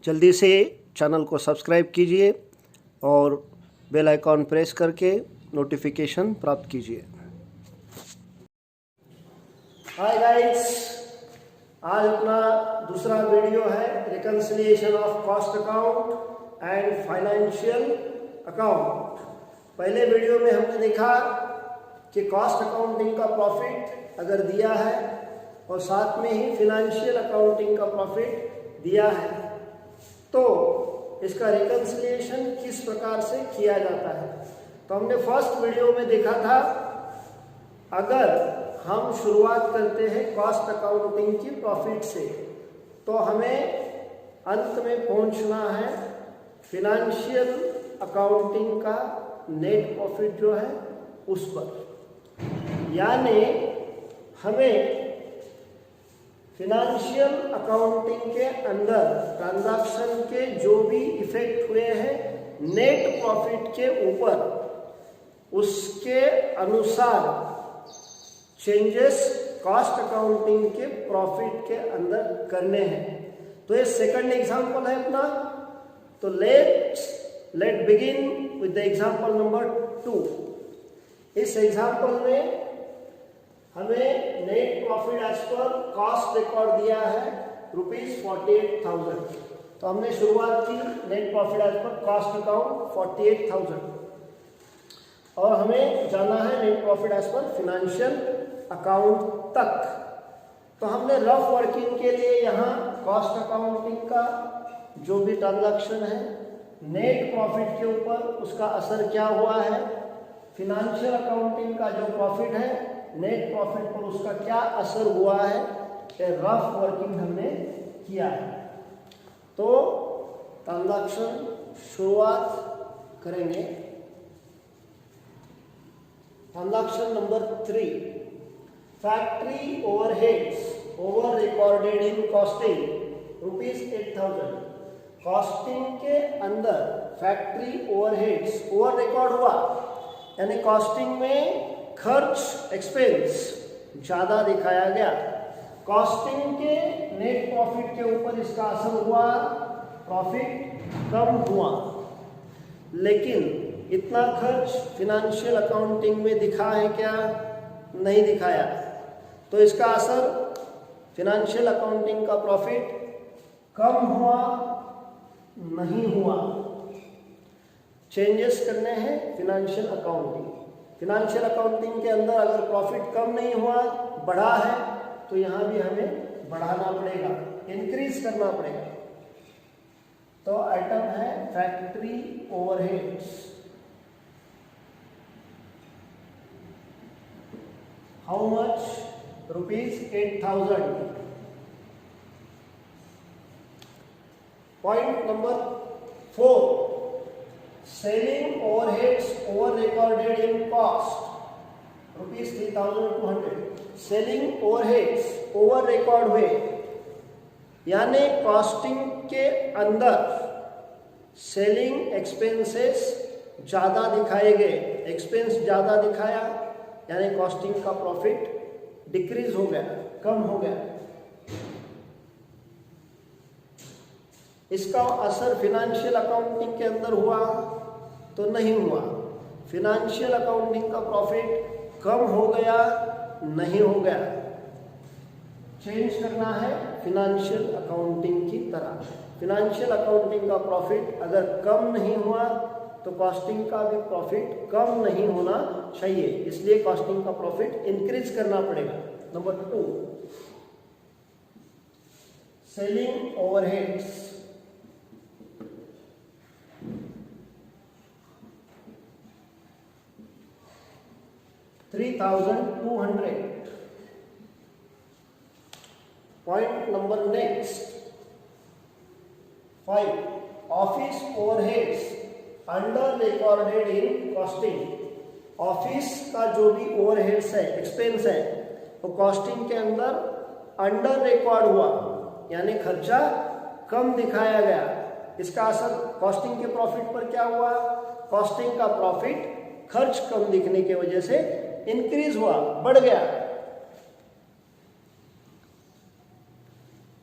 जल्दी से चैनल को सब्सक्राइब कीजिए और बेल आइकॉन प्रेस करके नोटिफिकेशन प्राप्त कीजिए। हाय गाइस, आज अपना दूसरा वीडियो है reconciliation of cost account and financial account. पहले वीडियो में हमने देखा कि कॉस्ट अकाउंटिंग का प्रॉफिट अगर दिया है और साथ में ही फिनेंशियल अकाउंटिंग का प्रॉफिट दिया है तो इसका रिकन्सिलिएशन किस प्रकार से किया जाता है। तो हमने फर्स्ट वीडियो में देखा था, अगर हम शुरुआत करते हैं कॉस्ट अकाउंटिंग की प्रॉफिट से तो हमें अंत में पहुंचना है फिनेंशियल अकाउंटिंग का नेट प्रॉफिट जो है उस पर। यानी हमें फिनेंशियल अकाउंटिंग के अंदर ट्रांजैक्शन के जो भी इफेक्ट हुए हैं नेट प्रॉफिट के ऊपर, उसके अनुसार चेंजेस कॉस्ट अकाउंटिंग के प्रॉफिट के अंदर करने हैं। तो ये सेकंड एग्जांपल है अपना। तो let begin with the example number 2। इस एग्जांपल में हमें net profit as per cost record दिया है ₹48,000। तो हमने शुरुआत की net profit as per cost account 48,000 और हमें जाना है net profit as per financial account तक। तो हमने रफ वर्किंग के लिए यहाँ कॉस्ट अकाउंटिंग का जो भी ट्रांजैक्शन है नेट प्रॉफिट के ऊपर उसका असर क्या हुआ है, फिनेंशियल अकाउंटिंग का जो प्रॉफिट है नेट प्रॉफिट पर उसका क्या असर हुआ है, रफ वर्किंग हमने किया है। तो ट्रांजैक्शन शुरुआत करेंगे। Transaction number 3, factory overheads over recorded in costing ₹8,000। Costing के अंदर फैक्ट्री ओवरहेड्स ओवर रिकॉर्ड हुआ, यानी कॉस्टिंग में खर्च एक्सपेंस ज्यादा दिखाया गया। कॉस्टिंग के नेट प्रॉफिट के ऊपर इसका असर हुआ, प्रॉफिट कम हुआ। लेकिन इतना खर्च फिनेंशियल अकाउंटिंग में दिखा है क्या? नहीं दिखाया। तो इसका असर फिनेंशियल अकाउंटिंग का प्रॉफिट कम हुआ नहीं हुआ। चेंजेस करने हैं फिनेंशियल अकाउंटिंग। फिनेंशियल अकाउंटिंग के अंदर अगर प्रॉफिट कम नहीं हुआ, बढ़ा है, तो यहाँ भी हमें बढ़ाना पड़ेगा, इंक्रीज करना पड़ेगा। तो आइटम है factory overheads. How much? ₹8,000। Point number 4, selling overheads over recorded in cost ₹3,200। Selling overheads over record हुए, यानी कॉस्टिंग के अंदर सेलिंग एक्सपेंसेस ज्यादा दिखाए गए। एक्सपेंस ज्यादा दिखाया यानी कॉस्टिंग का प्रॉफिट डिक्रीज हो गया, कम हो गया। इसका असर फिनेंशियल अकाउंटिंग के अंदर हुआ तो नहीं हुआ। फिनेंशियल अकाउंटिंग का प्रॉफिट कम हो गया नहीं हो गया। चेंज करना है फिनेंशियल अकाउंटिंग की तरह। फिनेंशियल अकाउंटिंग का प्रॉफिट अगर कम नहीं हुआ तो कॉस्टिंग का भी प्रॉफिट कम नहीं होना चाहिए, इसलिए कॉस्टिंग का प्रॉफिट इंक्रीज करना पड़ेगा। Number 2, selling overheads. ₹3,200। Point number next 5, office overheads under recorded in costing. Office का जो भी ओवरहेड्स है, एक्सपेंस है, वो कॉस्टिंग के अंदर अंडर रिकॉर्ड हुआ, यानी खर्चा कम दिखाया गया। इसका असर कॉस्टिंग के प्रॉफिट पर क्या हुआ? कॉस्टिंग का प्रॉफिट खर्च कम दिखने की वजह से इंक्रीज हुआ, बढ़ गया।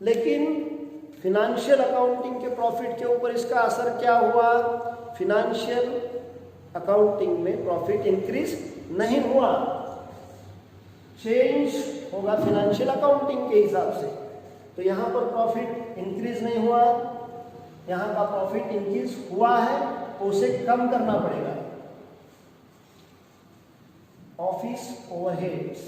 लेकिन फिनेंशियल अकाउंटिंग के प्रॉफिट के ऊपर इसका असर क्या हुआ? फिनेंशियल अकाउंटिंग में प्रॉफिट इंक्रीज नहीं हुआ, चेंज होगा फिनेंशियल अकाउंटिंग के हिसाब से। तो यहाँ पर प्रॉफिट इंक्रीज नहीं हुआ, यहाँ का प्रॉफिट इंक्रीज हुआ है, तो उसे कम करना पड़ेगा। Office overheads,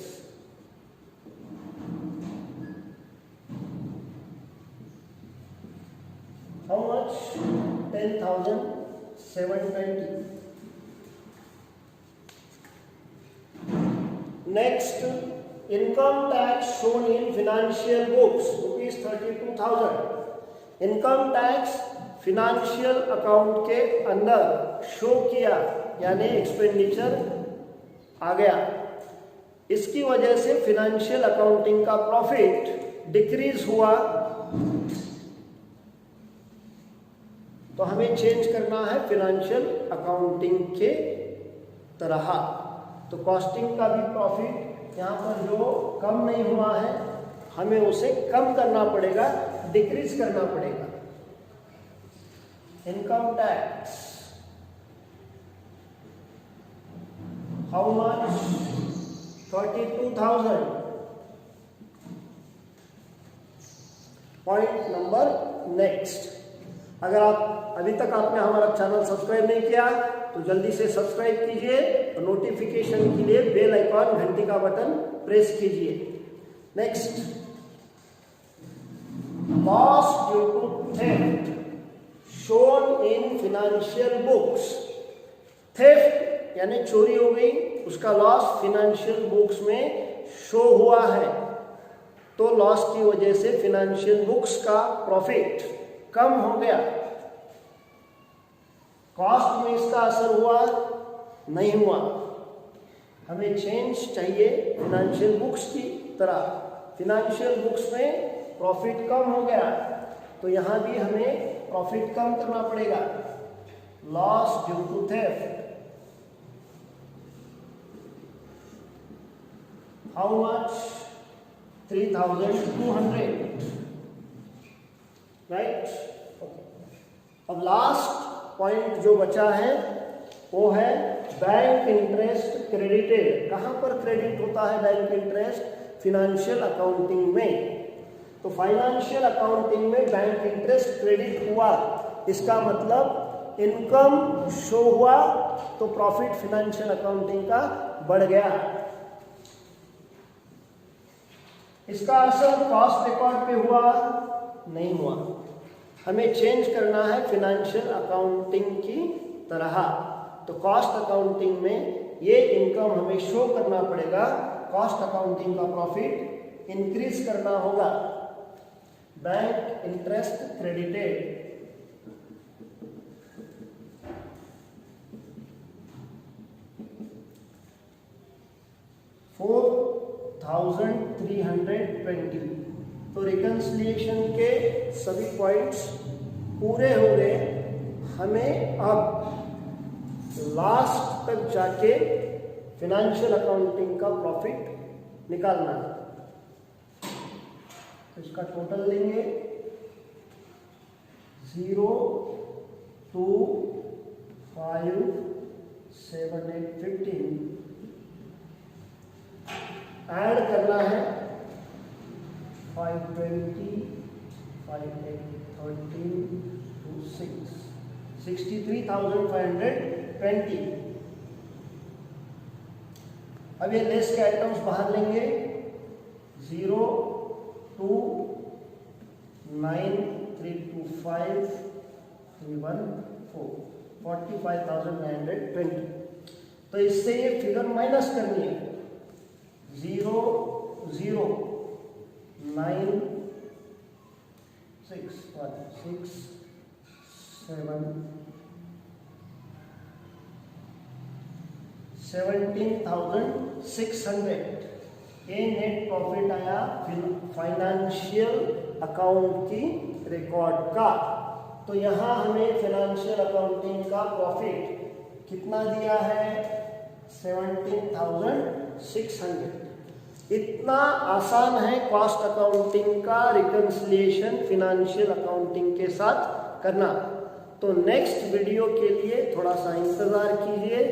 how much? 10,720। Next, income tax shown in financial books rupees 32,000. Income tax financial account के अंदर शो किया, यानी एक्सपेंडिचर आ गया। इसकी वजह से फिनेंशियल अकाउंटिंग का प्रॉफिट डिक्रीज हुआ, तो हमें चेंज करना है फिनेंशियल अकाउंटिंग के तरह। तो कॉस्टिंग का भी प्रॉफिट यहाँ पर जो कम नहीं हुआ है, हमें उसे कम करना पड़ेगा, डिक्रीज करना पड़ेगा। Income tax, how much? 32,000। Point number next, अगर आप अभी तक आपने हमारा चैनल सब्सक्राइब नहीं किया तो जल्दी से सब्सक्राइब कीजिए और नोटिफिकेशन के लिए बेल आइकॉन, घंटी का बटन प्रेस कीजिए। Next, loss due to theft shown in financial books. Theft यानी चोरी हो गई, उसका लॉस फिनेंशियल बुक्स में शो हुआ है, तो लॉस की वजह से फिनेंशियल बुक्स का प्रॉफिट कम हो गया। कॉस्ट में इसका असर हुआ नहीं हुआ, हमें चेंज चाहिए फिनेंशियल बुक्स की तरह। फिनेंशियल बुक्स में प्रॉफिट कम हो गया, तो यहां भी हमें प्रॉफिट कम करना पड़ेगा। Loss due to theft, how much? 3,200, right. अब लास्ट पॉइंट जो बचा है वो है बैंक इंटरेस्ट क्रेडिटेड। कहां पर क्रेडिट होता है बैंक इंटरेस्ट? फिनेंशियल अकाउंटिंग में। तो फाइनेंशियल अकाउंटिंग में बैंक इंटरेस्ट क्रेडिट हुआ, इसका मतलब इनकम शो हुआ, तो प्रॉफिट फिनेंशियल अकाउंटिंग का बढ़ गया। इसका असर कॉस्ट रिकॉर्ड पे हुआ नहीं हुआ, हमें चेंज करना है फिनेंशियल अकाउंटिंग की तरह। तो कॉस्ट अकाउंटिंग में ये इनकम हमें शो करना पड़ेगा, कॉस्ट अकाउंटिंग का प्रॉफिट इंक्रीज करना होगा। Bank interest credited, 4,320। तो रिकंसिलिएशन के सभी पॉइंट्स पूरे हो गए। हमें अब लास्ट तक जाके फिनेंशियल अकाउंटिंग का प्रॉफिट निकालना है। तो इसका टोटल लेंगे 0, 2, 5, 7, 8, 15। ऐड करना है 520, 5, 8, 13, 2, 6, 63,520। अब ये लेस के आइटम्स बाहर लेंगे, 0, 2, 9, 3, 2, 5, 3, 1, 4, 45,920। तो इससे ये फिगर माइनस करनी है। 0, 0, 9, 6, 1, 6, 7, 17,600। ये नेट प्रॉफिट आया फाइनेंशियल अकाउंट की रिकॉर्ड का। तो यहाँ हमें फाइनेंशियल अकाउंटिंग का प्रॉफिट कितना दिया है? 17,600। इतना आसान है कॉस्ट अकाउंटिंग का रिकन्सिलिएशन फिनेंशियल अकाउंटिंग के साथ करना। तो नेक्स्ट वीडियो के लिए थोड़ा सा इंतज़ार कीजिए।